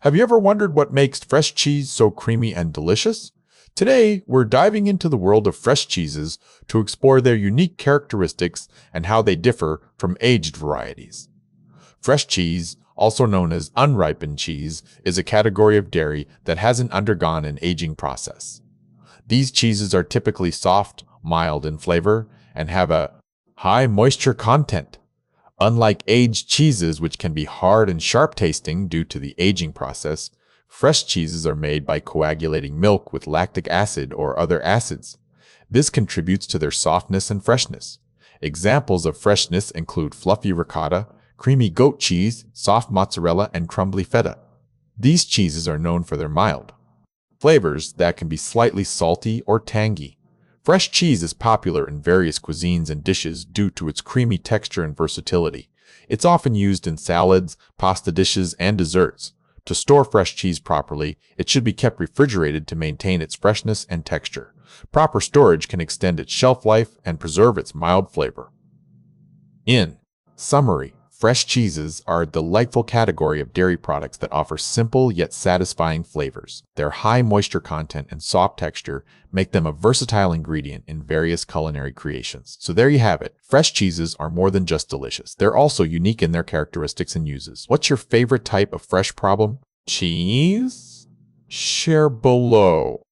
Have you ever wondered what makes fresh cheese so creamy and delicious? Today, we're diving into the world of fresh cheeses to explore their unique characteristics and how they differ from aged varieties. Fresh cheese, also known as unripened cheese, is a category of dairy that hasn't undergone an aging process. These cheeses are typically soft, mild in flavor, and have a high moisture content. Unlike aged cheeses, which can be hard and sharp tasting due to the aging process, fresh cheeses are made by coagulating milk with lactic acid or other acids. This contributes to their softness and freshness. Examples of freshness include fluffy ricotta, creamy goat cheese, soft mozzarella, and crumbly feta. These cheeses are known for their mild flavors that can be slightly salty or tangy. Fresh cheese is popular in various cuisines and dishes due to its creamy texture and versatility. It's often used in salads, pasta dishes, and desserts. To store fresh cheese properly, it should be kept refrigerated to maintain its freshness and texture. Proper storage can extend its shelf life and preserve its mild flavor. In summary, fresh cheeses are a delightful category of dairy products that offer simple yet satisfying flavors. Their high moisture content and soft texture make them a versatile ingredient in various culinary creations. So there you have it. Fresh cheeses are more than just delicious. They're also unique in their characteristics and uses. What's your favorite type of fresh problem? Cheese? Share below.